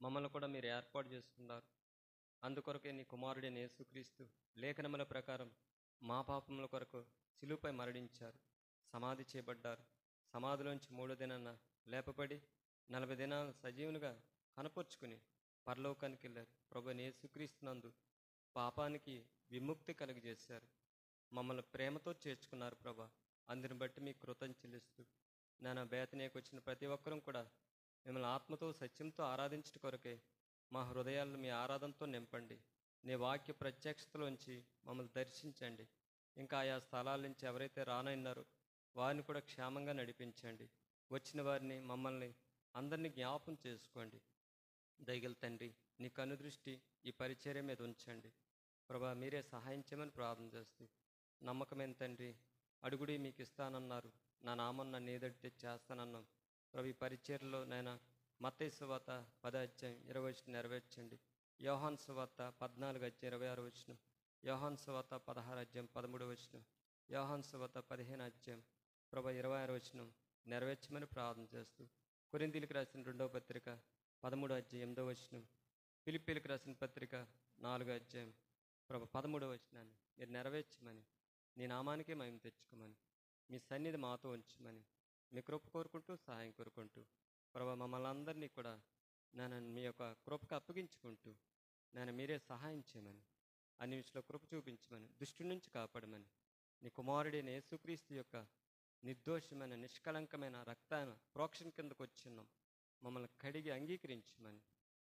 మమ్మల్ని కూడా మీరు ఏర్పాటు చేసుకున్నారు. అందుకొరకే నీ కుమారుడైన యేసుక్రీస్తు లేఖనముల ప్రకారం మా పాపముల కొరకు శిలువపై మరణించారు, సమాధి చేయబడ్డారు. సమాధిలోంచి 3వ దినాన లేపబడి 40 దినాలు సజీవునిగా కనపరుచుకుని పరలోకానికి వెళ్ళారు. ప్రభువైన యేసుక్రీస్తునందు పాపానికి విముక్తి కలుగజేశారు. మమ్మల్ని ప్రేమతో చేర్చుకున్నారు ప్రభా. అందుని బట్టి మీకు కృతజ్ఞతలు చెల్లిస్తూ నేను బేతనీయకు వచ్చిన ప్రతి ఒక్కరూ కూడా మిమ్మల్ని ఆత్మతో సత్యంతో ఆరాధించట కొరకే మా హృదయాలను మీ ఆరాధనతో నింపండి. నీ వాక్య ప్రత్యక్షతలోంచి మమ్మల్ని దర్శించండి. ఇంకా ఆయా స్థలాల నుంచి ఎవరైతే రానన్నారో వారిని కూడా క్షేమంగా నడిపించండి. వచ్చిన వారిని మమ్మల్ని అందరినీ జ్ఞాపకం చేసుకోండి. దయగల తండ్రి, నీ కనుదృష్టి ఈ పరిచర్య మీద ఉంచండి ప్రభా. మీరే సహాయం చేయమని ప్రార్థన చేస్తూ నమ్మకమైన తండ్రి, అడుగుడి మీకు ఇస్తానన్నారు, నా నామం నన్ను ఏదడితే చేస్తానన్నాం ప్రభు. ఈ పరిచర్యలో నాయన మత్తయి సువార్త 10వ అధ్యాయం 20వ వచనం నెరవేర్చండి. యోహాను సువార్త 14వ అధ్యాయం 26వ వచనం, యోహాను సువార్త 16వ అధ్యాయం 13వ వచనం, యోహాను సువార్త 15వ అధ్యాయం ప్రభు 26వ వచనం నెరవేర్చమని ప్రార్థన చేస్తూ కొరింథీయులకు రాసిన 2వ పత్రిక 13వ అధ్యాయం 8వ వచనం, ఫిలిప్పీయులకు రాసిన పత్రిక 4వ అధ్యాయం ప్రభు 13వ వచనాన్ని మీరు నెరవేర్చమని, నీ నామానికే మహిమ తెచ్చుకోమని, మీ సన్నిధి మాతో ఉంచమని మీ కృప కోరుకుంటూ సహాయం కోరుకుంటూ ప్రభు మమ్మల్ని అందరినీ కూడా నేను మీ యొక్క కృపకు అప్పగించుకుంటూ నేను మీరే సహాయం చేయమని, అన్ని విషయంలో కృప చూపించమని, దుష్టు నుంచి కాపాడమని, నీ కుమారుడైన యేసుక్రీస్తు యొక్క నిర్దోషమైన నిష్కలంకమైన రక్తాన ప్రోక్షణ కిందకు వచ్చిన్నాం. మమ్మల్ని కడిగి అంగీకరించమని,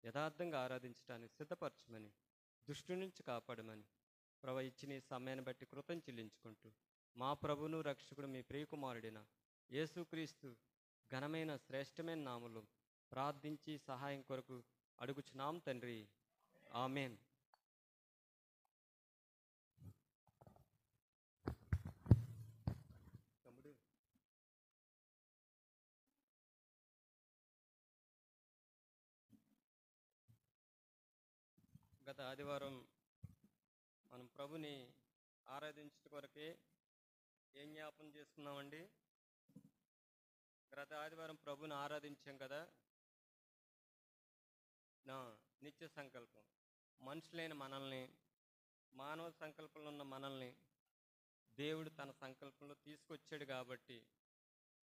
యథార్థంగా ఆరాధించడానికి సిద్ధపరచమని, దుష్టు నుంచి కాపాడమని ప్రభు ఇచ్చిన ఈ సమయాన్ని బట్టి కృతం చెల్లించుకుంటూ మా ప్రభువును రక్షకుడు మీ ప్రియకుమారుడైన యేసుక్రీస్తు ఘనమైన శ్రేష్టమైన నామములో ప్రార్థించి సహాయం కొరకు అడుగుచున్నాం తండ్రి, ఆమేన్. తమ్ముడు, గత ఆదివారం మనం ప్రభుని ఆరాధించట కొరకే ఏం జ్ఞాపం చేసుకున్నామండి? గత ఆదివారం ప్రభుని ఆరాధించాం కదా. నా నిత్య సంకల్పం, మనుషులైన మనల్ని, మానవ సంకల్పంలో ఉన్న మనల్ని దేవుడు తన సంకల్పంలో తీసుకొచ్చాడు కాబట్టి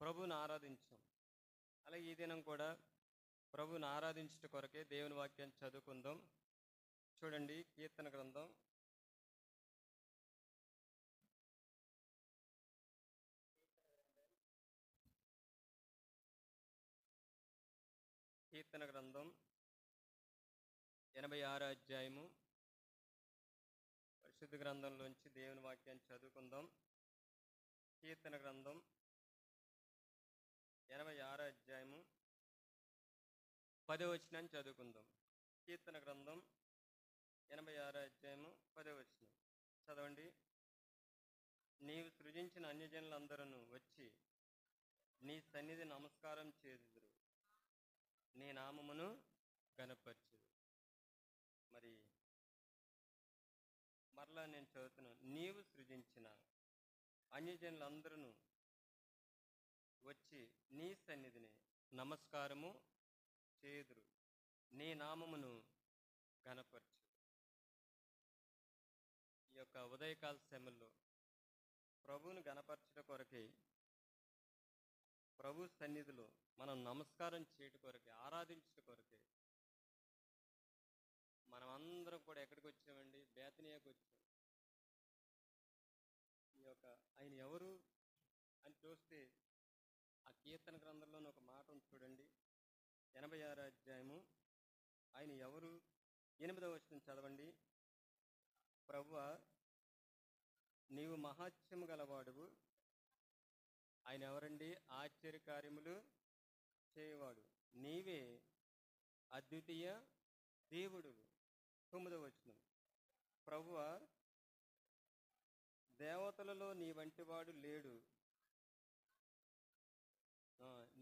ప్రభుని ఆరాధించాం. అలాగే ఈ దినం కూడా ప్రభుని ఆరాధించట కొరకే దేవుని వాక్యాన్ని చదువుకుందాం. చూడండి, కీర్తన గ్రంథం 86వ అధ్యాయము పరిశుద్ధ గ్రంథంలోంచి దేవుని వాక్యాన్ని చదువుకుందాం. కీర్తన గ్రంథం 86వ అధ్యాయము 10వ వచనాన్ని చదువుకుందాం. కీర్తన గ్రంథం 86వ అధ్యాయము 10వ వచనం చదవండి. నీవు సృజించిన అన్యజనులందరూ వచ్చి నీ సన్నిధి నమస్కారం చేదురు, నీ నామమును గణపరచుదు. మరి మరలా నేను చదువుతున్నాను. నీవు సృజించిన అన్యజనులందరూ వచ్చి నీ సన్నిధిని నమస్కారము చేదురు, నీ నామమును గణపరచు. ఈ యొక్క ఉదయకాల సమయంలో ప్రభువును గణపరచట కొరకే, ప్రభు సన్నిధిలో మనం నమస్కారం చేయట కొరకే, ఆరాధించట కొరకే మనం అందరం కూడా ఎక్కడికి వచ్చామండి? బేతనీయకు వచ్చాం. ఈ యొక్క ఆయన ఎవరు అని చూస్తే ఆ కీర్తన గ్రంథంలోని ఒక మాట ఉంది చూడండి. 86వ అధ్యాయము ఆయన ఎవరు 8వ వచనం చదవండి. ప్రభువా, నీవు మహాత్మ్యము గలవాడువు. ఆయన ఎవరండి? ఆశ్చర్యకార్యములు చేయవాడు, నీవే అద్వితీయ దేవుడు. 9వ వచనం, ప్రభువా, దేవతలలో నీ వంటి వాడు లేడు.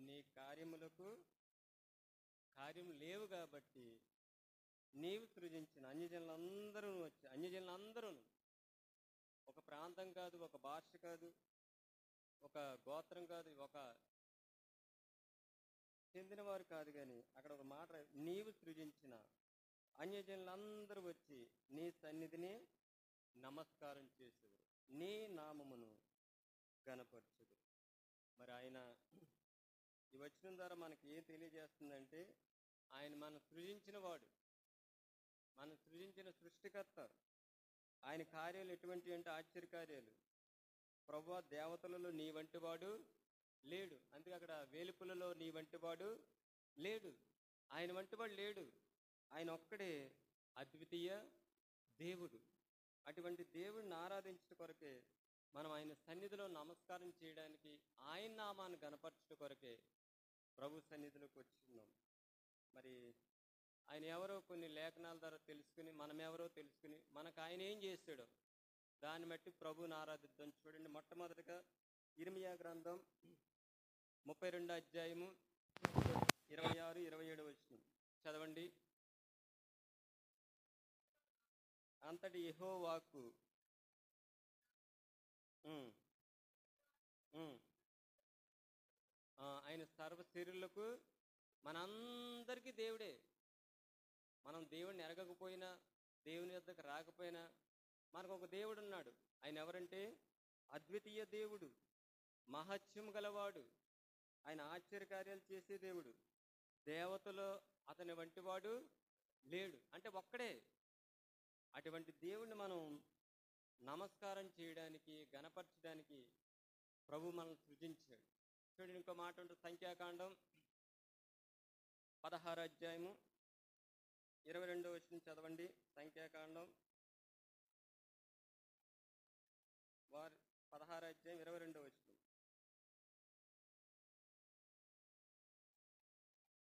నీ కార్యములకు కార్యము లేవు కాబట్టి నీవు సృజించిన అన్యజనులందరూ వచ్చి, అన్యజనులందరూ ఒక ప్రాంతం కాదు, ఒక భాష కాదు, ఒక గోత్రం కాదు, ఒక చెందినవారు కాదు, కానీ అక్కడ ఒక మాట నీవు సృజించిన అన్యజనులందరూ వచ్చి నీ సన్నిధిని నమస్కారం చేసేవారు, నీ నామమును గణపరచుదు. మరి ఆయన ఈ వచనం ద్వారా మనకి ఏం తెలియజేస్తుందంటే, ఆయన మనం సృజించిన వాడు, మనం సృజించిన సృష్టికర్త. ఆయన కార్యాలు ఎటువంటి అంటే ఆశ్చర్యకార్యాలు. ప్రభువా, దేవతలలో నీ వంటి వాడు లేడు. అందుకే అక్కడ వేలుపులలో నీ వంటి వాడు లేడు, ఆయన వంటి వాడు లేడు. ఆయన ఒక్కడే అద్వితీయ దేవుడు. అటువంటి దేవుడిని ఆరాధించడం కొరకే మనం ఆయన సన్నిధిలో నమస్కారం చేయడానికి, ఆయన నామాన్ని గణపరచడం కొరకే ప్రభు సన్నిధిలోకి వచ్చున్నాం. మరి ఆయన ఎవరో కొన్ని లేఖనాల ద్వారా తెలుసుకుని, మనం ఎవరో తెలుసుకుని, మనకు ఆయన ఏం చేశాడో దాన్ని బట్టి ప్రభువుని ఆరాధిద్దాం. చూడండి, మొట్టమొదటిగా ఇర్మియా గ్రంథం 32 అధ్యాయము 26, 27 వచనం చదవండి. అంతటి యెహోవాకు ఆయన సర్వశరీరులకు మనందరికీ దేవుడే. మనం దేవుడిని ఎరగకపోయినా, దేవుని యొద్దకు రాకపోయినా, మనకు ఒక దేవుడు ఉన్నాడు. ఆయన ఎవరంటే అద్వితీయ దేవుడు, మహత్యం గలవాడు, ఆయన ఆశ్చర్యకార్యాలు చేసే దేవుడు. దేవతలో అతని వంటివాడు లేడు, అంటే ఒక్కడే. అటువంటి దేవుణ్ణి మనం నమస్కారం చేయడానికి, గణపరచడానికి ప్రభు మనల్ని సృజించాడు. చూడండి, ఇంకో మాట ఉంటుంది, సంఖ్యాకాండం 16 అధ్యాయము 22 వచనం చదవండి. సంఖ్యాకాండం 16 అధ్యాయం 22 వచనం.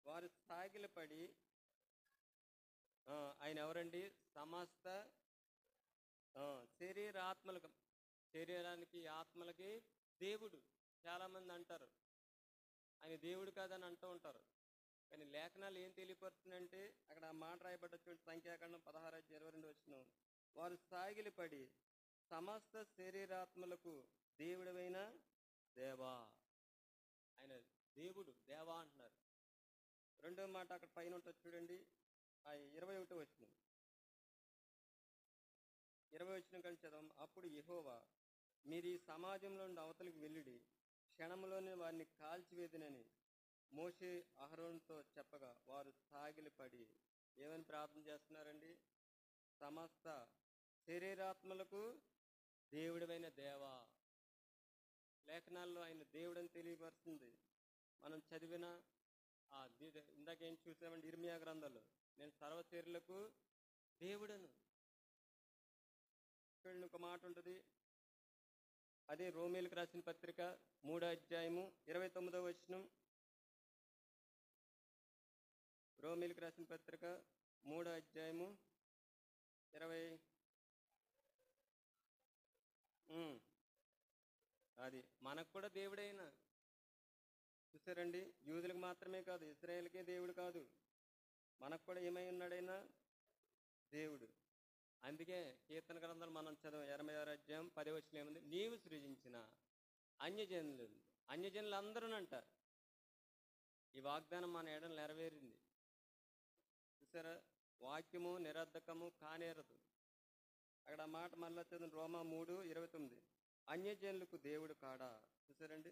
వారు సాగిలపడి, ఆయన ఎవరండి? సమస్త శరీరాత్మలకు, శరీరానికి ఆత్మలకి దేవుడు. చాలామంది అంటారు ఆయన దేవుడు కాదని అంటూ ఉంటారు, కానీ లేఖనాలు ఏం తెలియపరుస్తుందంటే అక్కడ ఆ మాట రాయబడ్డ చూడండి, సంఖ్యాకాండం 16 అధ్యాయం 22 వచనం. వారు సాగిలపడి సమస్త శరీరాత్మలకు దేవుడైన దేవా. ఆయన దేవుడు, దేవా అంటున్నారు. రెండో మాట అక్కడ పైన ఉంటుంది చూడండి, 21 వచనం. 20 వచనం కలిసి చదవం. అప్పుడు యెహోవా, మీరు ఈ సమాజంలో నుండి అవతలికి వెళ్ళుడి, క్షణంలోనే వారిని కాల్చివేదినని మోషే అహరోనుతో చెప్పగా వారు సాగిలపడి ఏమని ప్రార్థన చేస్తున్నారండి? సమస్త శరీరాత్మలకు దేవుడైన దేవా. లేఖనాల్లో ఆయన దేవుడని తెలియపరుస్తుంది. మనం చదివిన ఇందాక ఏం చూసామంటే ఇర్మియా గ్రంథంలో, నేను సర్వశరీరులకు దేవుడను. చూడండి, ఒక మాట ఉంటుంది, అదే రోమీలకు రాసిన పత్రిక 3వ అధ్యాయము 29వ వచనం. రోమీలకు రాసిన పత్రిక 3వ అధ్యాయము 20. అది మనకు కూడా దేవుడైన. చూసారండి, యూదులకు మాత్రమే కాదు, ఇశ్రాయేలుకే దేవుడు కాదు, మనకు కూడా ఏమై ఉన్నాడైనా దేవుడు. అందుకే కీర్తన గ్రంథాలు మనం చదవం 86 అధ్యాయం 10వ వచనం ఏముంది? నీవు సృజించిన అన్యజనులు అందరూనంట ఈ వాగ్దానం మన ఎడల నెరవేరింది. చూసారా, వాక్యము నిరర్ధకము కానేరదు. అక్కడ ఆ మాట మళ్ళా చదువు, రోమా 3:29. అన్యజనులకు దేవుడు కాడా. చూసారండి,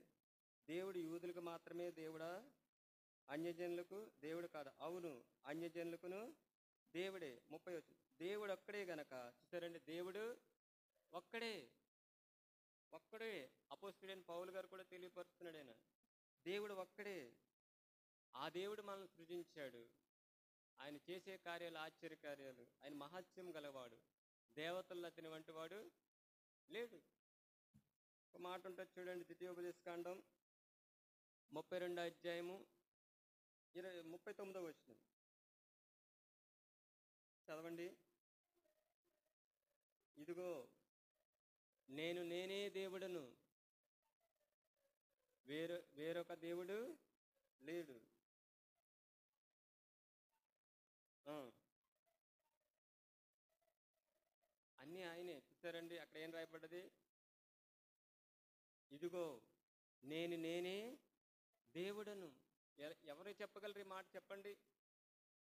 దేవుడు యూదులకు మాత్రమే దేవుడా, అన్యజనులకు దేవుడు కాడా? అవును, అన్యజనులకును దేవుడే. 30 వచనం. దేవుడు ఒక్కడే గనక. చూసారండి, దేవుడు ఒక్కడే. అపోస్తలుడైన పౌలు గారు కూడా తెలియపరుస్తున్నాడు, ఆయన దేవుడు ఒక్కడే. ఆ దేవుడు మనల్ని సృజించాడు. ఆయన చేసే కార్యాలు ఆశ్చర్యకార్యాలు. ఆయన మహత్యం గలవాడు. దేవతల్లో అతని వంటి వాడు లేడు. ఒక మాట ఉంటుంది చూడండి, ద్వితీయోపదేశకాండం 32వ అధ్యాయము 39వ వచనం చదవండి. ఇదిగో నేనే దేవుడను, వేరొక దేవుడు లేడు. అన్నీ ఆయనే. చూసారండి, అక్కడ ఏం రాయబడ్డది? ఇదిగో నేనే దేవుడను, ఎవరు చెప్పగలరు ఈ మాట చెప్పండి?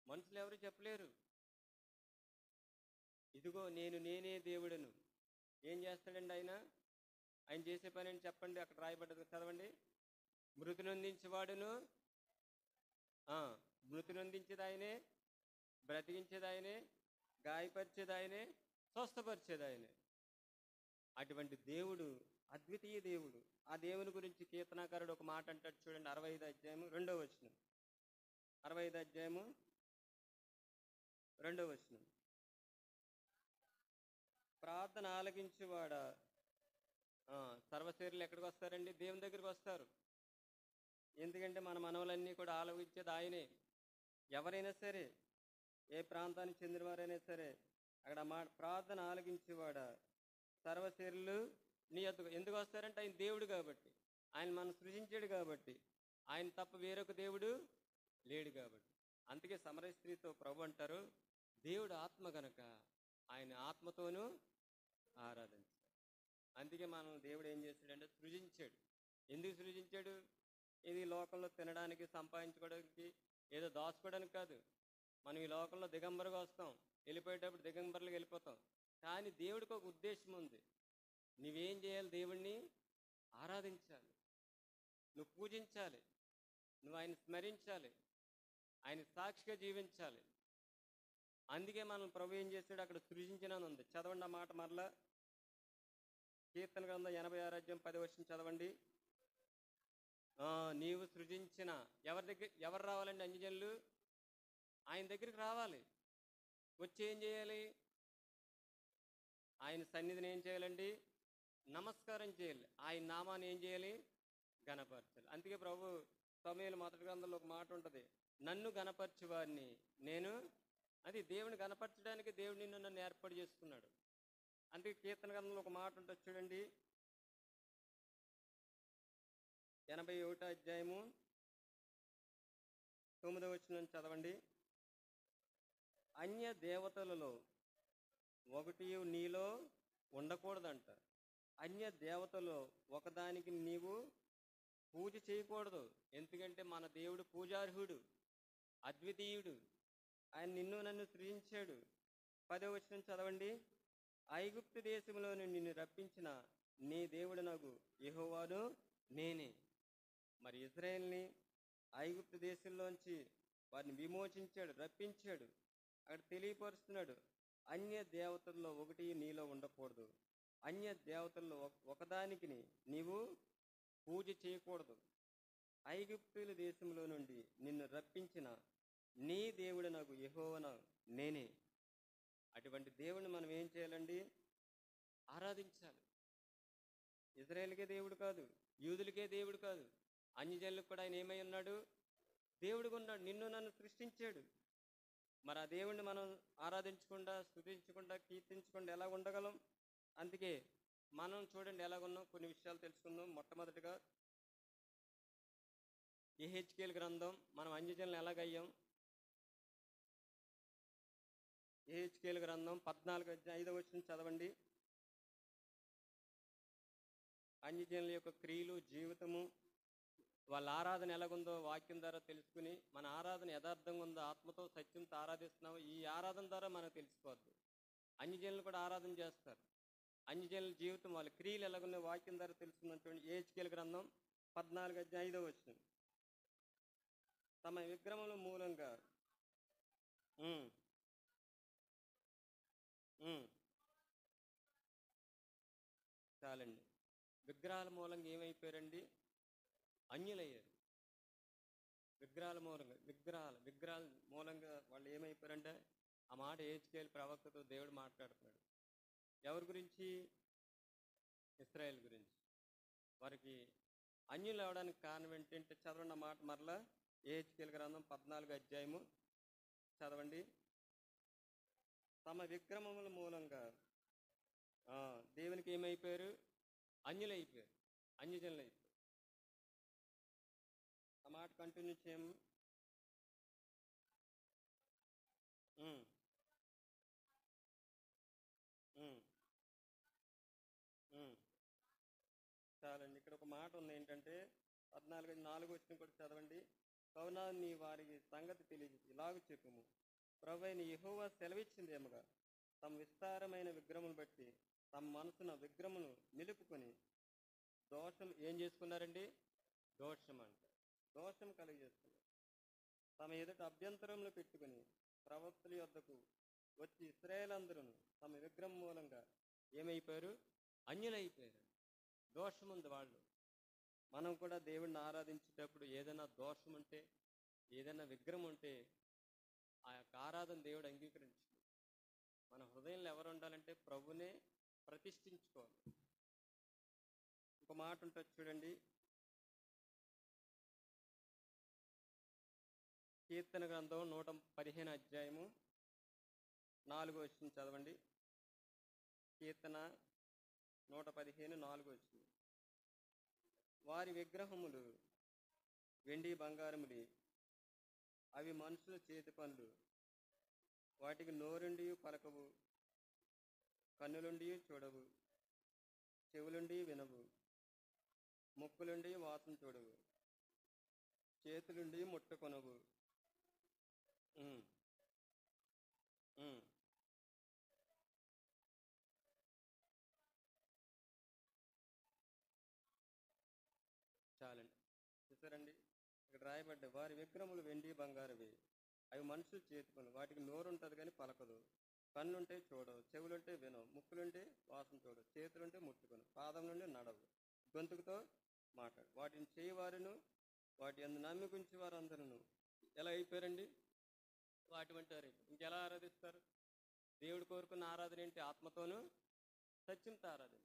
మనుషులు ఎవరు చెప్పలేరు. ఇదిగో నేనే దేవుడను. ఏం చేస్తాడండి ఆయన? ఆయన చేసే పని ఏంటి చెప్పండి? అక్కడ రాయబడ్డది చదవండి. మృతి నొందించేవాడును, ఆ, మృతి నొందించేది ఆయనే, బ్రతికించేది ఆయనే, గాయపరిచేది ఆయనే, స్వస్థపరిచేది ఆయనే. అటువంటి దేవుడు అద్వితీయ దేవుడు. ఆ దేవుని గురించి కీర్తనాకారుడు ఒక మాట అంటాడు చూడండి. 65 అధ్యాయము 2వ వచనం. 65 అధ్యాయము 2వ వచనం. ప్రార్థన ఆలకించేవాడా. సర్వశరీరులు ఎక్కడికి వస్తారండి? దేవుని దగ్గరికి వస్తారు. ఎందుకంటే మన మనవులన్నీ కూడా ఆలకించేది ఆయనే. ఎవరైనా సరే, ఏ ప్రాంతానికి చెందిన వారైనా సరే, అక్కడ ప్రార్థన ఆలకించేవాడా సర్వశరీరులు నీ యొద్దకు ఎందుకు వస్తారంటే ఆయన దేవుడు కాబట్టి, ఆయన మనం సృజించాడు కాబట్టి, ఆయన తప్ప వేరొక దేవుడు లేడు కాబట్టి. అందుకే సమరయ స్త్రీతో ప్రభు అంటారు, దేవుడు ఆత్మ గనక ఆయన ఆత్మతోనూ ఆరాధించాడు. అందుకే మనం దేవుడు ఏం చేశాడంటే సృజించాడు. ఎందుకు సృజించాడు? ఇది లోకంలో తినడానికి, సంపాదించుకోవడానికి, ఏదో దాచుకోవడానికి కాదు. మనం ఈ లోకంలో దిగంబరుగా వస్తాం, వెళ్ళిపోయేటప్పుడు దిగంబరులుగా వెళ్ళిపోతాం. కానీ దేవుడికి ఒక ఉద్దేశం ఉంది. నువ్వేం చేయాలి? దేవుణ్ణి ఆరాధించాలి, నువ్వు పూజించాలి, నువ్వు ఆయన స్మరించాలి, ఆయన సాక్షిగా జీవించాలి. అందుకే మనం ప్రభు ఏం చేశాడు? అక్కడ సృజించినని ఉంది. చదవండి ఆ మాట మరలా. కీర్తన గ్రంథం 86 అధ్యాయం 10వ వచనం చదవండి. నీవు సృజించిన ఎవరు రావాలండి? అన్యజనులు ఆయన దగ్గరికి రావాలి. వచ్చి ఏం చేయాలి? ఆయన సన్నిధిని ఏం చేయాలండి? నమస్కారం చేయాలి. ఆయన నామాన్ని ఏం చేయాలి? గణపరచాలి. అందుకే ప్రభు సమూయేలు మొదటి గ్రంథంలో ఒక మాట ఉంటుంది, నన్ను గణపరచు వారిని నేను. అది దేవుని గణపరచడానికి దేవుడు నన్ను ఏర్పాటు చేసుకున్నాడు. అందుకే కీర్తన గ్రంథంలో ఒక మాట ఉంటుంది చూడండి. 81 అధ్యాయము 9వ వచనం చదవండి. అన్య దేవతలలో ఒకటి నీలో ఉండకూడదంట. అన్య దేవతలో ఒకదానికి నీవు పూజ చేయకూడదు. ఎందుకంటే మన దేవుడు పూజార్హుడు, అద్వితీయుడు. ఆయన నిన్ను నన్ను సృజించాడు. 10వ వచనం చదవండి. ఐగుప్తు దేశంలో నిన్ను రప్పించిన నీ దేవుడు నాకు యెహోవాను నేనే. మరి ఇశ్రాయేలుని ఐగుప్తు దేశంలోంచి వారిని విమోచించాడు, రప్పించాడు. అక్కడ తెలియపరుస్తున్నాడు, అన్య దేవతల్లో ఒకటి నీలో ఉండకూడదు. అన్య దేవతల్లో ఒకదానికి నీవు పూజ చేయకూడదు. ఐగుప్తుల దేశంలో నుండి నిన్ను రప్పించిన నీ దేవుడు నాకు యెహోవాను నేనే. అటువంటి దేవుడిని మనం ఏం చేయాలండి? ఆరాధించాలి. ఇశ్రాయేలుకే దేవుడు కాదు, యూదులకే దేవుడు కాదు, అన్యజనులకు కూడా ఆయన ఏమై ఉన్నాడు? దేవుడుగా ఉన్నాడు. నిన్ను నన్ను సృష్టించాడు. మరి ఆ దేవుణ్ణి మనం ఆరాధించకుండా, స్తుతించకుండా, కీర్తించకుండా ఎలా ఉండగలం? అందుకే మనం చూడండి ఎలాగున్నాం. కొన్ని విషయాలు తెలుసుకుందాం. మొట్టమొదటిగా యెహెజ్కేలు గ్రంథం, మనం అన్యజనులు ఎలాగయ్యాం? యెహెజ్కేలు గ్రంథం 14:5వ వచనం చదవండి. అన్యజనుల యొక్క క్రియలు, జీవితము, వాళ్ళ ఆరాధన ఎలాగుందో వాక్యం ద్వారా తెలుసుకుని, మన ఆరాధన యథార్థంగా ఉందో, ఆత్మతో సత్యంతో ఆరాధిస్తున్నామో ఈ ఆరాధన ద్వారా మనకు తెలిసిపోద్ది. అన్యజనులు కూడా ఆరాధన చేస్తారు. అన్యజనుల జీవితం, వాళ్ళ క్రియలు ఎలాగున్నాయో వాక్యం ద్వారా తెలుసుకున్నటువంటి యెహెజ్కేలు గ్రంథం 14:5వ వచనం. తమ విగ్రహముల మూలంగా చాలండి. విగ్రహాల మూలంగా ఏమైపోయారండి? అన్యులయ్యారు. విగ్రహాల మూలంగా వాళ్ళు ఏమైపోయారంటే, ఆ మాట యెహెజ్కేలు ప్రవక్తతో దేవుడు మాట్లాడుతున్నాడు. ఎవరి గురించి? ఇశ్రాయేలు గురించి. వారికి అన్యులు అవడానికి కారణం ఏంటంటే, చదవండి ఆ మాట మరలా. యెహెజ్కేలు గ్రంథం 14వ అధ్యాయము చదవండి. తమ విగ్రహముల మూలంగా దేవునికి ఏమైపోయారు? అన్యులైపోయారు, అన్యజనులు అయిపోయారు. ఆ మాట కంటిన్యూ చేయము. చాలండి. ఇక్కడ ఒక మాట ఉంది ఏంటంటే 14:4 వచ్చిన కూడా చదవండి. కావున నీ వారికి సంగతి తెలియజేసి ఇలాగ చెప్పుము, ప్రభువైన యెహోవా సెలవిచ్చిందేమగా, తమ విస్తారమైన విగ్రహమును బట్టి తమ మనసున విగ్రహమును నిలుపుకొని దోషం ఏం చేసుకున్నారండి? దోషం అంట, దోషం కలిగజేసుకున్నారు. తమ ఎదుట అభ్యంతరంలో పెట్టుకుని ప్రవక్తల యొద్దకు వచ్చి ఇశ్రాయేలందరూ తమ విగ్రహం మూలంగా ఏమైపోయారు? అన్యులైపోయారు. దోషం ఉంది వాళ్ళు. మనం కూడా దేవుడిని ఆరాధించేటప్పుడు ఏదైనా దోషం ఉంటే, ఏదైనా విగ్రహం ఉంటే ఆ యొక్క ఆరాధన దేవుడు అంగీకరించు. మన హృదయంలో ఎవరు ఉండాలంటే ప్రభునే ప్రతిష్ఠించుకోవాలి. ఒక మాట ఉంటుంది చూడండి, కీర్తన గ్రంథం 115 అధ్యాయము 4వ వచనం చదవండి. కీర్తన 115 4వ వచనం. వారి విగ్రహములు వెండి బంగారములి, అవి మనుషుల చేతి పనులు. వాటికి నోరుండి పలకవు, కన్నులుండి చూడవు, చెవులుండి వినవు, ముక్కులుండి వాసన చూడవు, చేతులుండి ముట్టుకొనవు. ఉమ్, ఉమ్. చాలండి, చూసారండి, ఇక్కడ రాయబడ్డ వారి విగ్రహములు వెండి బంగారవి, అవి మనుషుల చేతి పనులు. వాటికి నోరు ఉంటుంది కానీ పలకదు, కన్నుంటే చూడవు, చెవులుంటే వినవు, ముక్కులుంటే వాసన చూడవు, చేతులుంటే ముట్టుకొను, పాదం నుండి నడవు, గొంతుకుతో మాట్లాడు. వాటిని చేయవారును వాటి అందు నమ్మికుంచి వారు అందరూ ఎలా అయిపోయారండి? వాటి వంటి వారు అయిపోయారు. ఇంకెలా ఆరాధిస్తారు? దేవుడు కోరుకున్న ఆరాధన ఏంటి? ఆత్మతోనూ సత్యంతో ఆరాధన.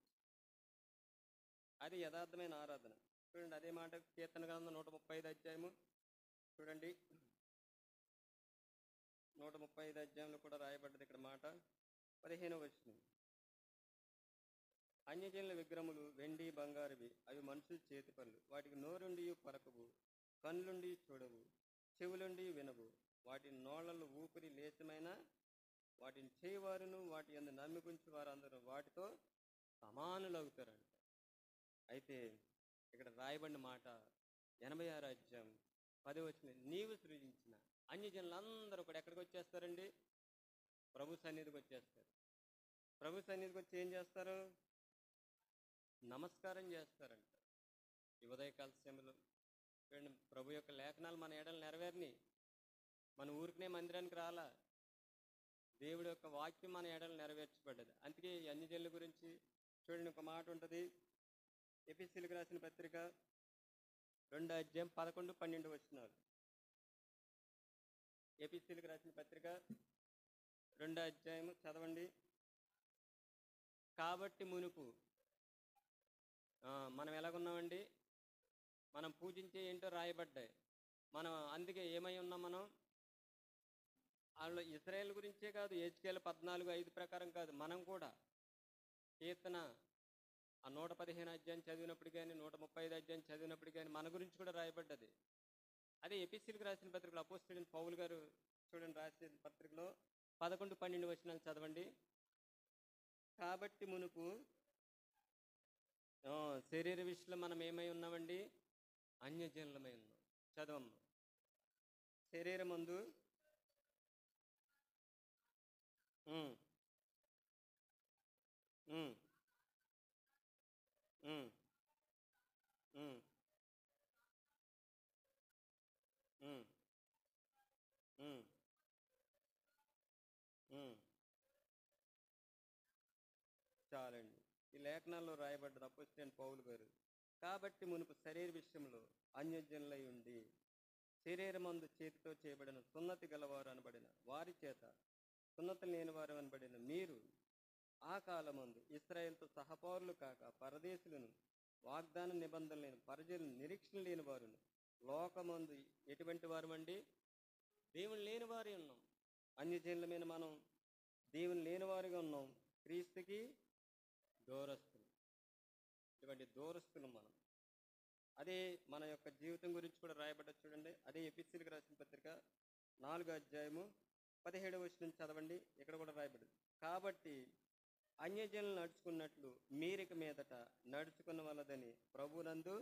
అది యథార్థమైన ఆరాధన. చూడండి, అదే మాట కీర్తన గ్రంథం 135 అధ్యాయము చూడండి. 135 అధ్యాయంలో కూడా రాయబడ్డది ఇక్కడ మాట. 15వ వచనం. అన్యజనుల విగ్రహములు వెండి బంగారువి, అవి మనుషుల చేతి పనులు. వాటికి నోరుండి పలకవు, కన్నులుండి చూడవు, చెవులుండి వినవు. వాటి నోళ్లలో ఊపిరి లేచమైన వాటిని చేయవారును వాటి యందు నమ్మికుంచి వారందరూ వాటితో సమానులవుతారంట. అయితే ఇక్కడ రాయబడిన మాట 86 అధ్యాయం 10వ వచనం. నీవు సృజించిన అన్యజనులందరూ కూడా ఎక్కడికి వచ్చేస్తారండి? ప్రభు సన్నిధికి వచ్చేస్తారు. ప్రభు సన్నిధికి వచ్చి ఏం చేస్తారు? నమస్కారం చేస్తారంట. ఈ ఉదయకాల సమయంలో చూడండి, ప్రభు యొక్క లేఖనాలు మన ఎడలు నెరవేరిని. మన ఊరికినే మందిరానికి రాలా, దేవుడి యొక్క వాక్యం మన ఎడలు నెరవేర్చబడ్డది. అందుకే ఈ అన్యజనుల గురించి చూడండి, ఒక మాట ఉంటుంది. ఎఫెసీయులకు రాసిన పత్రిక 2వ అధ్యాయం 11, 12 వచనాలు. ఎఫెసీయులకు రాసిన పత్రిక 2వ అధ్యాయం చదవండి. కాబట్టి మునుపు మనం ఎలాగున్నామండి? మనం పూజించే ఏంటో రాయబడ్డాయి. మనం అందుకే ఏమై ఉన్నాం? మనం వాళ్ళు ఇశ్రాయేల్ గురించే కాదు, హెజ్కేలు 14:5 ప్రకారం కాదు, మనం కూడా కీర్తన 115 అధ్యాయం చదివినప్పుడు కానీ 135 అధ్యాయం చదివినప్పుడు కానీ మన గురించి కూడా రాయబడ్డది. అదే ఎఫెసీయులకు రాసిన పత్రికలో అపోస్తలుడైన పౌలు గారు చూడండి రాసిన పత్రికలో 11, 12 వచనాలు చదవండి. కాబట్టి మునుపు శరీర విషయంలో మనం ఏమై ఉన్నామండి? అన్యజనులమై ఉన్నాం. చదవమ్మ. శరీరమందు ఉమ్, ఉమ్, ఉమ్, ఉమ్, ఉమ్, ఉమ్, ఉమ్. చాలండి, ఈ లేఖనాల్లో రాయబడ్డది అపోస్తలుడైన పౌలు గారు. కాబట్టి మునుపు శరీర విషయంలో అన్యజనులై ఉండి శరీరమందు చేతితో చేయబడిన సున్నతి గలవారు అనబడిన వారి చేత సున్నతి లేని వారు అనబడిన మీరు ఆ కాలమందు ఇశ్రాయేలుతో సహపౌరులు కాక పరదేశులను, వాగ్దాన నిబంధన లేని పరజలను, నిరీక్షణ లేని వారును, లోకమందు ఎటువంటి వారు అండి? దేవుని లేని వారే ఉన్నాం. అన్యజనులమైన మనం దేవుని లేని వారిగా ఉన్నాం. క్రీస్తుకి దూరస్తులు. ఇటువంటి దూరస్తులు మనం. అదే మన యొక్క జీవితం గురించి కూడా రాయబడ్డది చూడండి. అదే ఎఫెసీయులకు రాసిన పత్రిక 4వ అధ్యాయము 17వ వచనం చదవండి. ఇక్కడ కూడా రాయబడింది. కాబట్టి అన్యజనులు నడుచుకున్నట్లు మీరిక మీదట నడుచుకున్న వలదని ప్రభునందు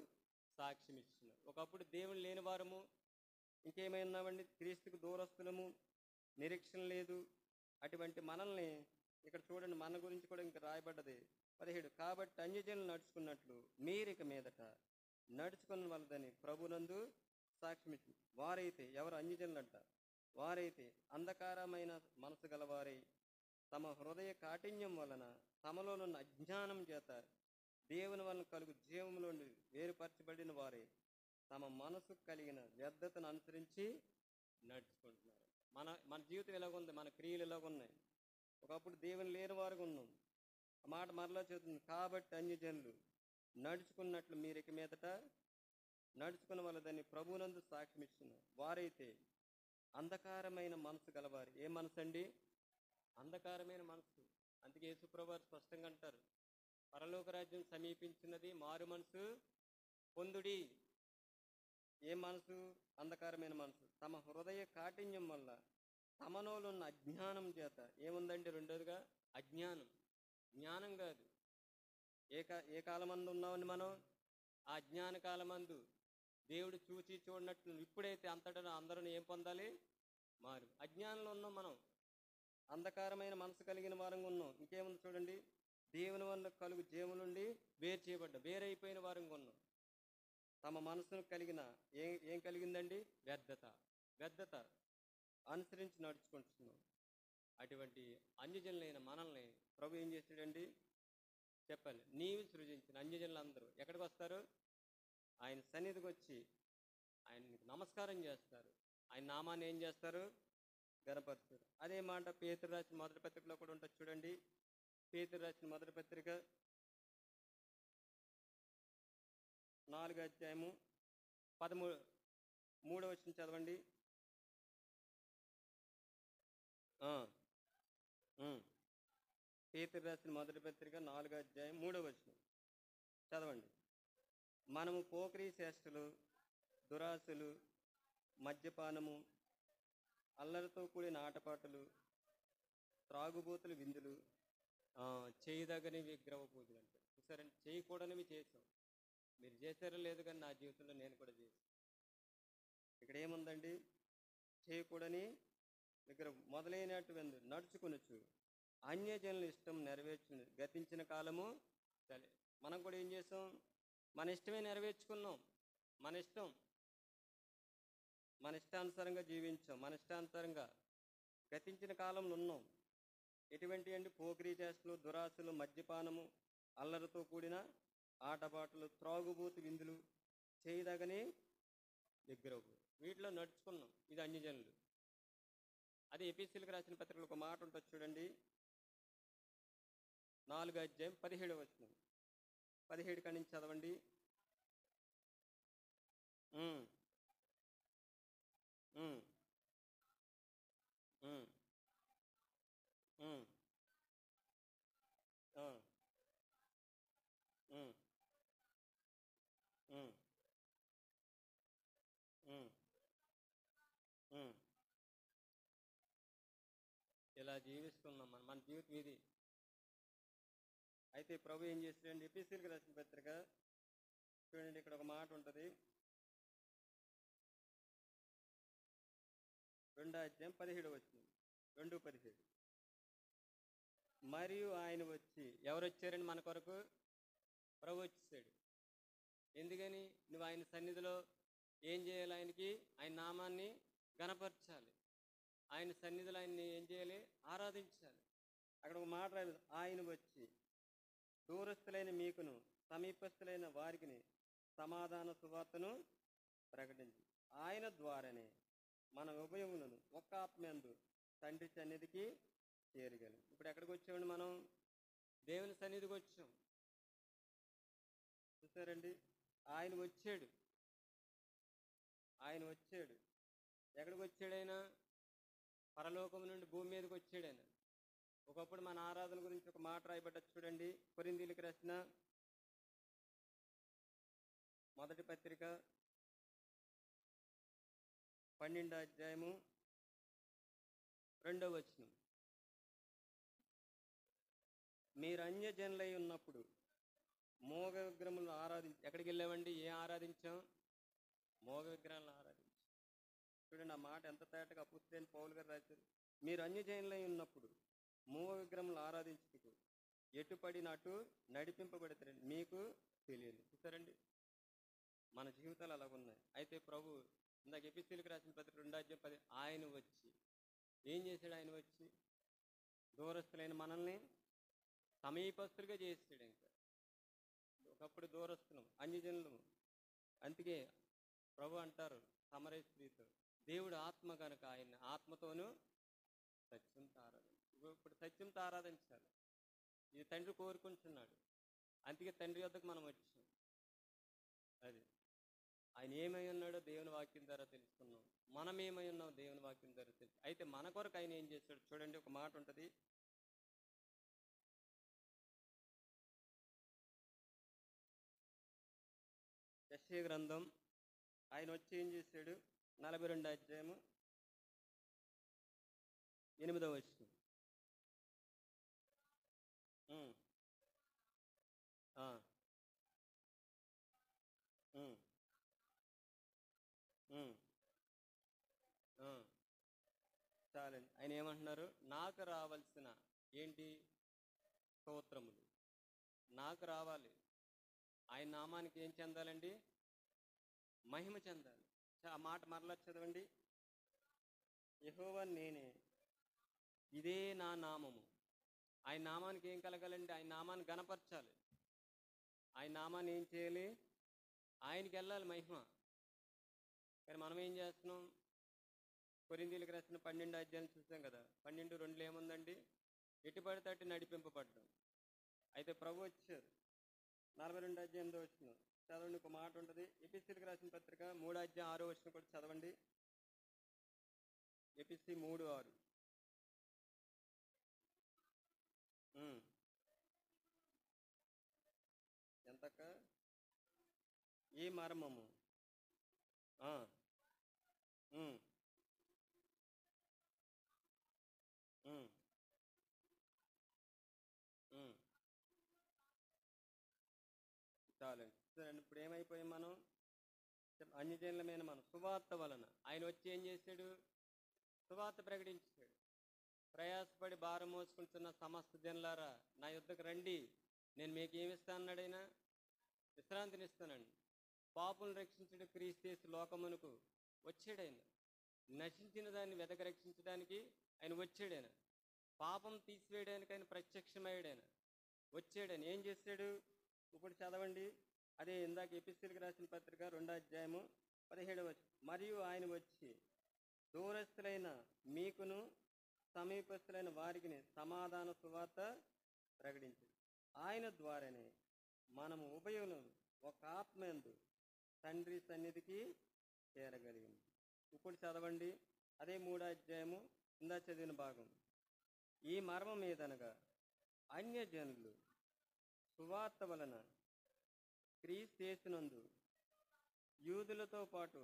సాక్ష్యం ఇస్తున్నారు. ఒకప్పుడు దేవుని లేని వారము, ఇంకేమైనామండి, క్రీస్తుకు దూరస్తులము, నిరీక్షణ లేదు. అటువంటి మనల్ని ఇక్కడ చూడండి, మన గురించి కూడా ఇంకా రాయబడ్డది 17. కాబట్టి అన్యజనులు నడుచుకున్నట్లు మీరిక మీదట నడుచుకున్న వలదని ప్రభునందు సాక్ష్యమిచ్చి, వారైతే ఎవరు అన్యజనులంట, వారైతే అంధకారమైన మనసు గలవారై తమ హృదయ కాఠిన్యం వలన తమలోనున్న అజ్ఞానం చేత దేవుని వలన కలుగు జీవంలోని వేరుపరచబడిన వారే తమ మనసు కలిగిన వ్యర్థతను అనుసరించి నడుచుకుంటున్నారు. మన జీవితం ఎలాగుంది, మన క్రియలు ఎలాగున్నాయి. ఒకప్పుడు దేవుని లేని వారుగా ఉన్నాం. ఆ మాట మరలా చెబుతుంది, కాబట్టి అన్యజనులు నడుచుకున్నట్లు మీరు ఇక మీదట నడుచుకున్న వాళ్ళదని ప్రభువునందు సాక్ష్యం ఇస్తున్నారు. వారైతే అంధకారమైన మనసు గలవారు. ఏ మనసు అండి? అంధకారమైన మనసు. అందుకే యేసుప్రభువారు స్పష్టంగా అంటారు, పరలోక రాజ్యం సమీపించినది, మారు మనసు పొందుడి. ఏ మనసు? అంధకారమైన మనసు. తమ హృదయ కాఠిన్యం వల్ల తమలోనున్న అజ్ఞానం చేత. ఏముందండి రెండోదిగా? అజ్ఞానం. జ్ఞానం కాదు. ఏ కాలమందు ఉన్నామని మనం? ఆ అజ్ఞాన కాలమందు దేవుడు చూచి చూడనట్లు ఇప్పుడైతే అంతటా అందరూ ఏం పొందాలి? మారు. అజ్ఞానంలో ఉన్నాం మనం, అంధకారమైన మనసు కలిగిన వారంగా ఉన్నాం. ఇంకేముంది చూడండి, దేవుని వల్ల కలుగు జీవం నుండి వేరైపోయిన వారంగా ఉన్నాం. తమ మనసును కలిగిన ఏం కలిగిందండి? వ్యర్థత అనుసరించి నడుచుకుంటున్నాం. అటువంటి అన్యజనులైన మనల్ని ప్రభు ఏం చేశాడండి చెప్పాలి. నీవు సృజించిన అన్యజనులందరూ ఎక్కడికి వస్తారు? ఆయన సన్నిధికి వచ్చి ఆయనకి నమస్కారం చేస్తారు. ఆయన నామాన్ని ఏం చేస్తారు? గణపరుస్తారు. అదే మాట పేతురు రాసిన మొదటి పత్రికలో కూడా ఉంటుంది చూడండి. పేతురు రాసిన మొదటి పత్రిక 4వ అధ్యాయము 13వ వచనం చదవండి. పేతురు రాసిన మొదటి పత్రిక 4వ అధ్యాయం 3వ వచనం చదవండి. మనము పోకిరీ చేష్టలు, దురాశలు, మద్యపానము, అల్లరితో కూడిన ఆటపాటలు, త్రాగుబోతులు, విందులు, చేయదగని విగ్రహ పూజలు అంటే చూసారండి. చేయకూడనివి చేసాం. మీరు చేశారో లేదు, కానీ నా జీవితంలో నేను కూడా చేశాను. ఇక్కడ ఏముందండి? చేయకూడని విగ్రహం మొదలైనటువంటి నడుచుకొనొచ్చు అన్యజనుల ఇష్టం నెరవేర్చు గతించిన కాలము సరే. మనం కూడా ఏం చేసాం? మన ఇష్టమే నెరవేర్చుకున్నాం. మన ఇష్టానుసారంగా జీవించాం. మన ఇష్టానుసారంగా గతించిన కాలంలో ఉన్నాం. ఎటువంటి అండి? పోకిరీ చేష్టలు, దురాశలు, మద్యపానము, అల్లరితో కూడిన ఆటపాటలు, త్రాగుబోతు, విందులు, చేయదగని విగ్రహం, వీటిలో నడుచుకున్నాం. ఇది అన్యజనులు. అది ఎఫెసీయులకు రాసిన పత్రికలో ఒక మాట ఉంటుంది చూడండి. 4వ అధ్యాయం 17వ వచనం 17 కాడి నుంచి చదవండి. ఉమ్, ఉమ్, ఉమ్, ఉమ్, ఆ, ఉమ్, ఉమ్, ఉమ్, ఉమ్. ఇలా జీవిస్తున్నాం మన జీవితం ఇది. అయితే ప్రభు ఏం చేస్తాడండి? ఎఫెసీయులకు రాసిన పత్రిక చూడండి, ఇక్కడ ఒక మాట ఉంటుంది. 2వ అధ్యాయం 17వ వచనం 2:17. మరియు ఆయన వచ్చి, ఎవరు వచ్చారండి మన కొరకు? ప్రభు వచ్చేసాడు. ఎందుకని? నువ్వు ఆయన సన్నిధిలో ఏం చేయాలి? ఆయన నామాన్ని గణపరచాలి. ఆయన సన్నిధిలో ఆయన్ని ఏం చేయాలి? ఆరాధించాలి. అక్కడ ఒక మాట రాలేదు, ఆయన వచ్చి దూరస్థులైన మీకును సమీపస్థులైన వారికి సమాధాన సువార్తను ప్రకటించి ఆయన ద్వారానే మన ఉభయములను ఒక్క ఆత్మయందు తండ్రి సన్నిధికి చేరగలం. ఇప్పుడు ఎక్కడికి వచ్చామండి? మనం దేవుని సన్నిధికి వచ్చాం. చూసారండి, ఆయన వచ్చాడు. ఎక్కడికి వచ్చాడు? ఆయన పరలోకం నుండి భూమి మీదకి వచ్చాడు. ఆయన ఒకప్పుడు మన ఆరాధన గురించి ఒక మాట రాయబడ్డది చూడండి. కొరింథీయులకు రాసిన మొదటి పత్రిక 12వ అధ్యాయము 2వ వచనం. మీరు అన్యజనులై ఉన్నప్పుడు మోగ విగ్రహములను ఎక్కడికి వెళ్ళామండి? ఏం ఆరాధించాం? మోగ విగ్రహాలను ఆరాధించాం. చూడండి ఆ మాట ఎంత తేటగా అపుస్తలుడైన పౌలు గారు రాశారు. మీరు అన్యజనులై ఉన్నప్పుడు మూవ విగ్రహములు ఆరాధించుటకు ఎటుపడినట్టు నడిపింపబడతారండి, మీకు తెలియదు. చూసారండి, మన జీవితాలు అలాగున్నాయి. అయితే ప్రభు ఇందాక ఎపిసీలకు రాసిన పత్రిక 2:10 ఆయన వచ్చి ఏం చేశాడు? ఆయన వచ్చి దూరస్తులైన మనల్ని సమీపస్తులుగా చేసాడు. ఇంకా ఒకప్పుడు దూరస్తులం, అన్యజనులము. అందుకే ప్రభు అంటారు సమరయ స్త్రీతో, దేవుడు ఆత్మ కనుక ఆయన ఆత్మతోనూ సత్యంతో ఆరాధించాలి. ఇప్పుడు సత్యంతో ఆరాధించాలి, ఇది తండ్రి కోరుకుంటున్నాడు. అందుకే తండ్రి వద్దకు మనం వచ్చాం. అది ఆయన ఏమై ఉన్నాడో దేవుని వాక్యం ద్వారా తెలుసుకున్నాం. మనం ఏమై ఉన్నాం దేవుని వాక్యం ద్వారా తెలుసు. అయితే మన కొరకు ఆయన ఏం చేశాడు చూడండి. ఒక మాట ఉంటుంది, యెషయా గ్రంథం. ఆయన వచ్చి ఏం చేశాడు? 42 అధ్యాయము 8వ వచనం. ఆ, ఉమ్, ఉమ్, ఆ, చాలండి. ఆయన ఏమంటున్నారు? నాకు రావాల్సిన ఏంటి? స్తోత్రములు నాకు రావాలి. ఆయన నామానికి ఏం చెందాలండి? మహిమ చెందాలి. ఆ మాట మరలా చదవండి. యెహోవా నేనే, ఇదే నా నామము. ఆయన నామానికి ఏం కలగాలండి? ఆయన నామాన్ని గణపరచాలి. ఆయన నామాన్ని ఏం చేయాలి? ఆయనకి వెళ్ళాలి మహిమ. కానీ మనం ఏం చేస్తున్నాం? కొరింథీయులకు రాసిన 12 అధ్యాయం చూసాం కదా. 12:2 ఏముందండి? ఎటు పడితే అటు నడిపింపబడ్డాం. అయితే ప్రభు వచ్చారు. 42 అధ్యాయం 8వ వచనం చదవండి. ఒక మాట ఉంటుంది, ఎపిసీలకు రాసిన పత్రిక 3 అధ్యాయం 6వ వచనం కూడా చదవండి. ఎపిసి 3:6. ఎంతక్క? ఈ మర్మము. ఆ, ఉమ్, ఉమ్, ఉమ్. చాలండి. సరే, ఇప్పుడు ఏమైపోయాం మనం? అన్యజనులమైన మనం సువార్త వలన ఆయన వచ్చి ఏం చేశాడు? సువార్త ప్రకటించాడు. ప్రయాసపడి భారం మోసుకుంటున్న సమస్త జనులారా నా యుద్ధకు రండి, నేను మీకు ఏమిస్తా అన్నాడు ఆయన? విశ్రాంతినిస్తానండి. పాపులను రక్షించడం క్రీస్తు లోకమునకు వచ్చాడు. ఆయన నశించిన దాన్ని వెదక రక్షించడానికి ఆయన వచ్చాడు. ఆయన పాపం తీసివేయడానికి ఆయన ప్రత్యక్షమయ్యాడు. ఆయన వచ్చాడు. ఆయన ఏం చేశాడు? ఇప్పుడు చదవండి. అదే ఇందాక ఎపిసీలకు రాసిన పత్రిక 2వ అధ్యాయము 17వ వచనం. మరియు ఆయన వచ్చి దూరస్తులైన మీకును సమీపస్తులైన వారికి సమాధాన సువార్త ప్రకటించాడు. ఆయన ద్వారానే మనము ఉభయులను ఒక ఆత్మయందు తండ్రి సన్నిధికి చేరగలిగింది. ఇప్పుడు చదవండి. అదే 3వ అధ్యాయము ఇందా చదివిన భాగం. ఈ మర్మం ఏదనగా అన్యజనులు సువార్త వలన క్రీస్తునందు యూదులతో పాటు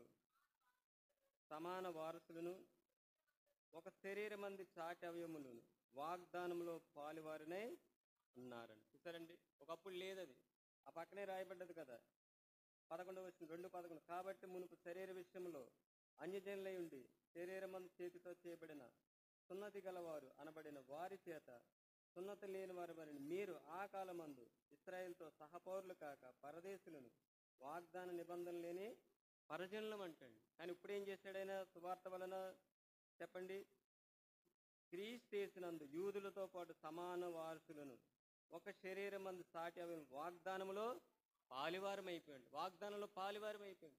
సమాన వారసులను, ఒక శరీరమంది చాటి అవయములను వాగ్దానంలో పాలువారినై ఉన్నారని. చూసారండి, ఒకప్పుడు లేదు అది. ఆ పక్కనే రాయబడ్డది కదా 11వ వచనం 2:11. కాబట్టి మునుపు శరీర విషయంలో అన్యజనులై ఉండి శరీరమందు చేతితో చేయబడిన సున్నతి గలవారు అనబడిన వారి చేత సున్నతి లేని వారి వారిని మీరు ఆ కాలమందు ఇశ్రాయేలుతో సహపౌరులు కాక పరదేశులను, వాగ్దాన నిబంధన లేని పరజనులం అంటండి. కానీ ఇప్పుడు ఏం చేశాడైనా సువార్త వలన? చెప్పండి. క్రీస్తునందు యూదులతో పాటు సమాన వారసులను, ఒక శరీరం మందు సాటి అవి వాగ్దానములో పాలివారం అయిపోయాడు. వాగ్దానంలో పాలివారం అయిపోయాడు.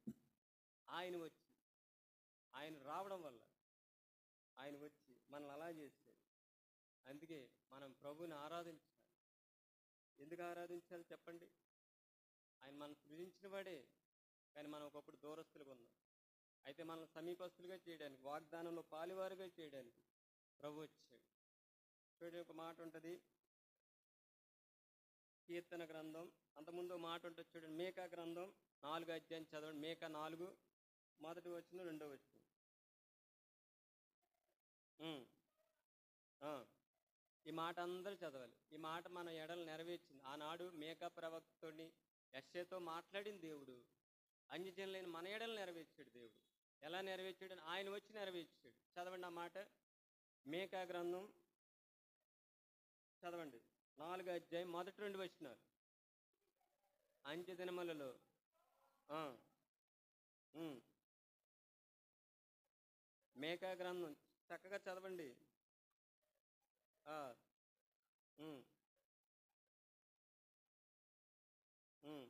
ఆయన వచ్చి, ఆయన రావడం వల్ల ఆయన వచ్చి మనల్ని అలా చేశాడు. అందుకే మనం ప్రభుని ఆరాధించాలి. ఎందుకు ఆరాధించాలి చెప్పండి? ఆయన మనం సృజించిన వాడే. కానీ మనం ఒకప్పుడు దూరస్తులుగా ఉన్నాం. అయితే మనం సమీపస్తులుగా చేయడానికి, వాగ్దానంలో పాలివారుగా చేయడానికి ప్రభు వచ్చాడు. చూడండి, ఒక మాట ఉంటుంది కీర్తన గ్రంథం. అంతకుముందు మాట ఉంటుంది చూడండి, మేకా గ్రంథం 4వ అధ్యాయం చదవండి. మేకా 4 మొదటి వచనం 2వ వచనం. ఈ మాట అందరూ చదవాలి. ఈ మాట మన ఎడలు నెరవేర్చింది. ఆనాడు మేకా ప్రవక్తని యెషయాతో మాట్లాడిన దేవుడు అన్యజనులైన మన ఎడలు నెరవేర్చాడు దేవుడు. ఎలా నెరవేర్చాడు? ఆయన వచ్చి నెరవేర్చాడు. చదవండి ఆ మాట. మీకా గ్రంథం చదవండి, 4వ అధ్యాయం మొదటి 2 వచనాలు. అంత్య దినములలో ఆ, ఉమ్, మీకా గ్రంథం చక్కగా చదవండి. ఆ, ఉమ్, ఉమ్,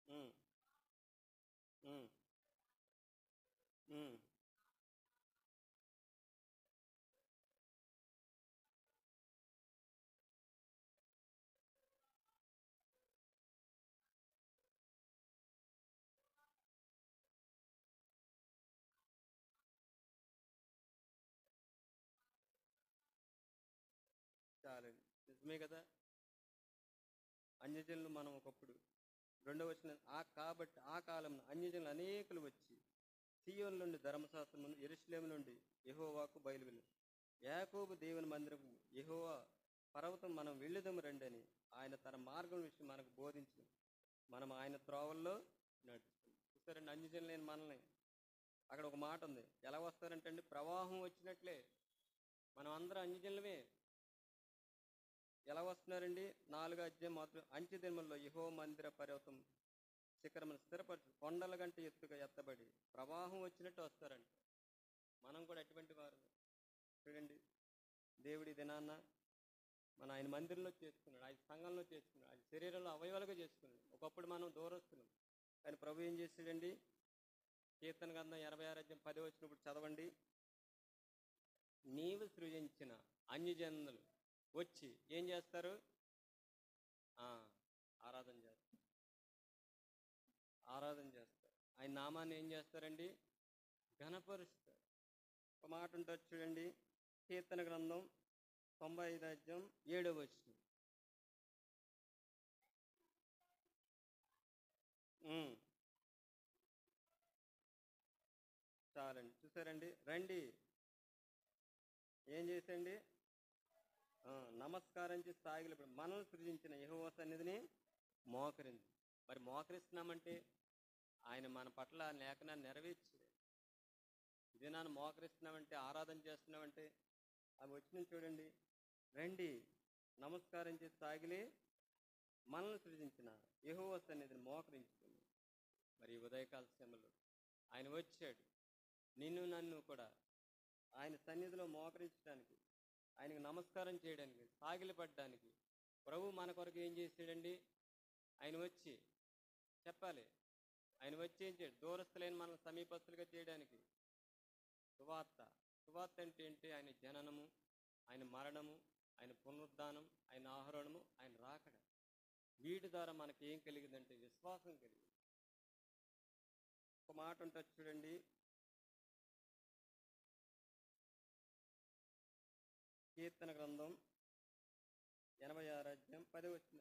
ఉమ్, ఉమ్, ఉమ్. చాలండి, నిజమే కదా. అన్యజనులు మనం ఒకప్పుడు, 2వ వచనం, కాబట్టి ఆ కాలం అన్యజనులు అనేకులు వచ్చి సీయోను నుండి ధర్మశాస్త్రమును, యెరూషలేము నుండి యెహోవాకు బయలువెళ్ళి, యాకోబు దేవుని మందిరము, యెహోవా పర్వతం మనం వెళ్ళుదము రండి అని ఆయన తన మార్గం విషయం మనకు బోధించి మనం ఆయన త్రోవల్లో నడుస్తాం. చూసారండి, అన్యజనులు లేని మనల్ని. అక్కడ ఒక మాట ఉంది, ఎలా వస్తారంటే అండి, ప్రవాహం వచ్చినట్లే మనం అందరం అన్యజనులమే. ఎలా వస్తున్నారండి? 4వ అధ్యాయం మాత్రం, అంత్య దినములలో యెహోవా మందిర పర్వతం శిఖరమును స్థిరపరచు, కొండల గంట ఎత్తుగా ఎత్తబడి ప్రవాహం వచ్చినట్టు వస్తారంట. మనం కూడా అటువంటి వారు. చూడండి, దేవుడి దినాన్న మన ఆయన మందిరంలో చేసుకున్నాడు, ఆయన సంఘంలో చేసుకున్నాడు, ఆయన శరీరంలో అవయవాలుగా చేసుకున్నాడు. ఒకప్పుడు మనం దూరస్తున్నాం, కానీ ప్రభు ఏం చేశాడండి? కీర్తన గ్రంథం 86 అధ్యాయం 10 వచ్చినప్పుడు చదవండి. నీవు సృజించిన అన్యజనులు వచ్చి ఏం చేస్తారు? ఆ, ఆరాధన చేస్తారు, ఆరాధన చేస్తారు. ఆయన నామాన్ని ఏం చేస్తారండి? ఘనపరుస్తారు. ఒక మాట ఉంటుంది చూడండి, కీర్తన గ్రంథం 95 అధ్యాయం 7వ వచనం. ఉమ్, చాలండి, చూసారండి. రండి, ఏం చేసండి? నమస్కారం చేసి సాగిలపడి మనల్ని సృజించిన యెహోవా సన్నిధిని మోకరింది. మరి మోకరిస్తున్నామంటే ఆయన మన పట్ల లేఖనాన్ని నెరవేర్చాడు. ఇదే నాన్న మోకరిస్తున్నామంటే, ఆరాధన చేస్తున్నామంటే అవి వచ్చిన చూడండి. రండి, నమస్కారం చేసి సాగిలి మనల్ని సృజించిన యెహోవా సన్నిధిని మోకరించుకుంది. మరి ఈ ఉదయకాల సమయంలో ఆయన వచ్చాడు, నిన్ను నన్ను కూడా ఆయన సన్నిధిలో మోకరించడానికి, ఆయనకు నమస్కారం చేయడానికి, సాగిలపడడానికి ప్రభు మన కొరకు ఏం చేశాడండి? ఆయన వచ్చి చెప్పాలి, ఆయన వచ్చి ఏం చేయడు? దూరస్తులైన మనల్ని సమీపస్తులుగా చేయడానికి. సువార్త, సువార్త అంటే ఏంటి? ఆయన జననము, ఆయన మరణము, ఆయన పునరుద్ధానం, ఆయన ఆహరణము, ఆయన రాకడ. వీటి ద్వారా మనకి ఏం కలిగిందంటే విశ్వాసం కలిగింది. ఒక మాట ఉంటుంది చూడండి, కీర్తన గ్రంథం 86 అధ్యాయం 10 వచ్చిన,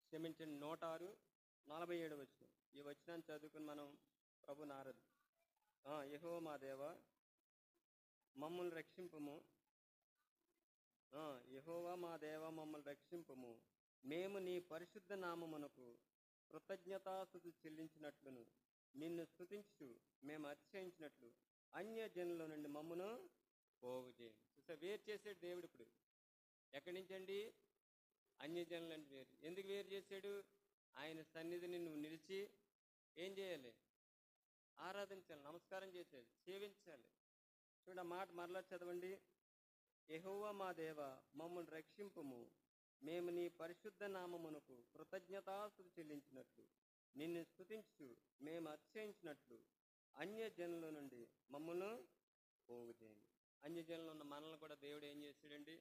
క్షమించండి, 106 47 వచనం. ఈ వచనాన్ని చదువుకుని మనం ప్రభు నారదు, యెహోవా మా దేవ మమ్మల్ని రక్షింపము, యెహోవా మా దేవ మమ్మల్ని రక్షింపము, మేము నీ పరిశుద్ధ నామమునకు కృతజ్ఞతాస్తుతులు చెల్లించినట్లును నిన్ను స్తుతించు మేము అతిశయించినట్లు అన్యజనుల నుండి మమ్మను పోగు చేయండి. చూసా, వేరు చేసాడు దేవుడు. ఇప్పుడు ఎక్కడి నుంచి అండి? అన్యజనుల నుండి వేరు. ఎందుకు వేరు చేశాడు? ఆయన సన్నిధిని నువ్వు నిలిచి ఏం చేయాలి? ఆరాధించాలి, నమస్కారం చేసేది, సేవించాలి. చూడండి, ఆ మాట మరలా చదవండి. యెహోవా మా దేవ మమ్మల్ని రక్షింపము, మేము నీ పరిశుద్ధ నామమునకు కృతజ్ఞతాస్తుతులు చెల్లించినట్లు నిన్ను స్తుతించు మేము అతిశయించినట్లు అన్యజనుల నుండి మమ్మల్ని పోగు చేయండి. అన్యజనులు ఉన్న మనల్ని కూడా దేవుడు ఏం చేశాడండి?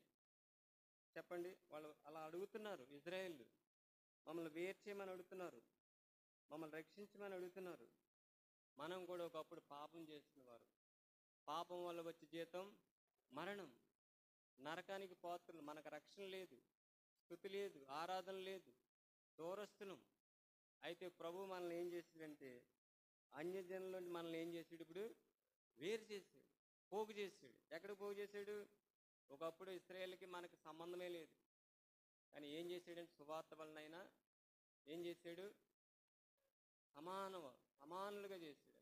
చెప్పండి. వాళ్ళు అలా అడుగుతున్నారు, ఇజ్రాయేళ్ళు మమ్మల్ని వేరు చేయమని అడుగుతున్నారు, మమ్మల్ని రక్షించమని అడుగుతున్నారు. మనం కూడా ఒకప్పుడు పాపం చేస్తున్నవారు, పాపం వల్ల వచ్చే జీతం మరణం, నరకానికి పాత్రలు. మనకు రక్షణ లేదు, స్తుతి లేదు, ఆరాధన లేదు, దూరస్తులం. అయితే ప్రభు మనల్ని ఏం చేశాడంటే, అన్యజనుల నుండి మనల్ని ఏం చేశాడు? ఇప్పుడు వేరు చేశాడు, పోగు చేశాడు. ఎక్కడ పోగు చేశాడు? ఒకప్పుడు ఇశ్రాయేలుకి మనకు సంబంధమే లేదు, కానీ ఏం చేశాడంటే సువార్త వలనైనా ఏం చేశాడు? సమానులుగా చేశాడు.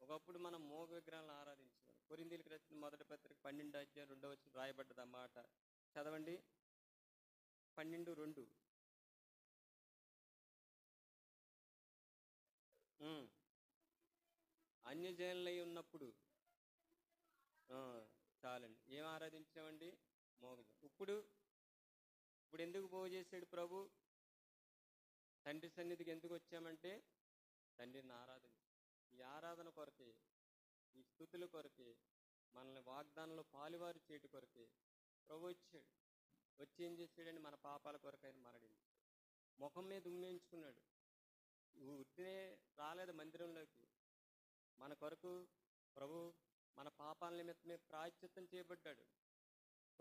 ఒకప్పుడు మనం మోగ విగ్రహాలను ఆరాధించేవారు. కొరింథీయులకు రాసిన మొదటి పత్రిక 12 అధ్యాయం 2 రాయబడ్డది ఆ మాట. చదవండి. 12:2. అన్యజనులై ఉన్నప్పుడు ఆ, చాలండి. ఏం ఆరాధించామండి? మోగజం. ఇప్పుడు ఇప్పుడు ఎందుకు పోగు చేశాడు ప్రభు? తండ్రి సన్నిధికి ఎందుకు వచ్చామంటే తండ్రిని ఆరాధించ. ఈ ఆరాధన కొరకే, ఈ స్థుతుల కొరకే, మనల్ని వాగ్దానంలో పాలువారు చేయటి కొరకే ప్రభు వచ్చాడు. వచ్చి ఏం చేశాడని మన పాపాల కొరకు ఆయన మరణించాడు. ముఖం మీద ఉమ్మేయించుకున్నాడు. ఉట్టినే రాలేదు మందిరంలోకి. మన కొరకు ప్రభు మన పాపాల నిమిత్తమే ప్రాయశ్చిత్తం చేయబడ్డాడు.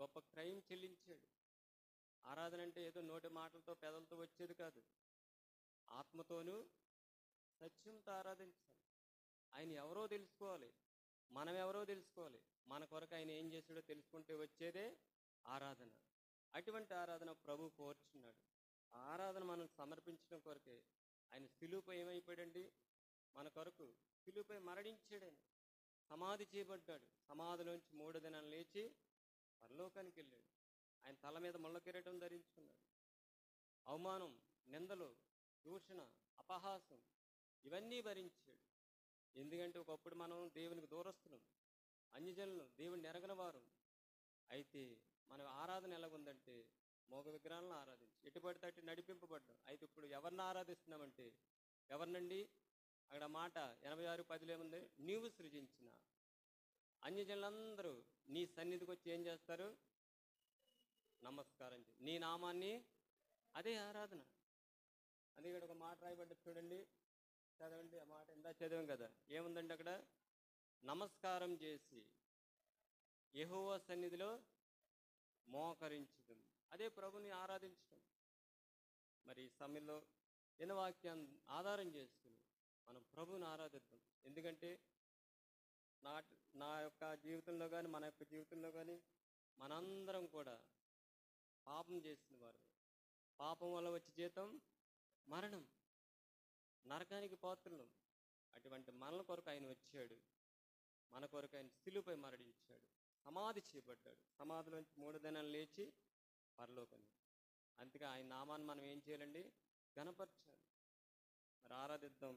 గొప్ప క్రయం చెల్లించాడు. ఆరాధన అంటే ఏదో నోటి మాటలతో పెదలతో వచ్చేది కాదు. ఆత్మతోనూ సత్యంతో ఆరాధించాలి. ఆయన ఎవరో తెలుసుకోవాలి, మనం ఎవరో తెలుసుకోవాలి. మన కొరకు ఆయన ఏం చేశాడో తెలుసుకుంటే వచ్చేదే ఆరాధన. అటువంటి ఆరాధన ప్రభు కోరుచున్నాడు. ఆ ఆరాధన మనం సమర్పించడం కొరకే ఆయన శిలువపై ఏమైపోయాడండి? మన కొరకు శిలువపై మరణించాడు. ఆయన సమాధి చేయబడ్డాడు. సమాధిలోంచి 3 దినాలు లేచి పరలోకానికి వెళ్ళాడు. ఆయన తల మీద ముళ్ళ కిరీటం ధరించుకున్నాడు. అవమానం, నిందలు, దూషణ, అపహాసం ఇవన్నీ భరించాడు. ఎందుకంటే ఒకప్పుడు మనం దేవునికి దూరస్తులం, అన్యజనులు, దేవుని ఎరగని వారు. అయితే మన ఆరాధన ఎలాగుందంటే మోగ విగ్రహాలను ఆరాధించి ఎటుపడితే అటు నడిపింపబడ్డాం. అయితే ఇప్పుడు ఎవరిని ఆరాధిస్తున్నామంటే ఎవరినండి? అక్కడ మాట 86:10 ఏముంది? నీవు సృజించిన అన్యజనులందరూ నీ సన్నిధికి వచ్చి ఏం చేస్తారు? నమస్కారం చేయి, నీ నామాన్ని. అదే ఆరాధన. అది ఇక్కడ ఒక మాట రాయబడ్డది చూడండి, చదవండి. ఆ మాట ఇందా చదివాం కదా. ఏముందండి అక్కడ? నమస్కారం చేసి యెహోవా సన్నిధిలో మోకరించడం. అదే ప్రభుని ఆరాధించడం. మరి ఈ సమయంలో ఎన్న వాక్యాన్ని ఆధారం చేసుకుని మనం ప్రభుని ఆరాధిద్దాం. ఎందుకంటే నా నా యొక్క జీవితంలో కానీ, మన యొక్క జీవితంలో కానీ మనందరం కూడా పాపం చేసిన వారు. పాపం వల్ల వచ్చే జీతం మరణం, నరకానికి పాత్రలు. అటువంటి మనల కొరకు ఆయన వచ్చాడు. మన కొరకు ఆయన శిలువపై మరణించాడు, సమాధి చేయబడ్డాడు. సమాధిలోంచి 3 దినాలు లేచి పరలోకం. అందుకే ఆయన నామాన్ని మనం ఏం చేయాలండి? ఘనపరచాలి. మరి ఆరాధిద్దాం.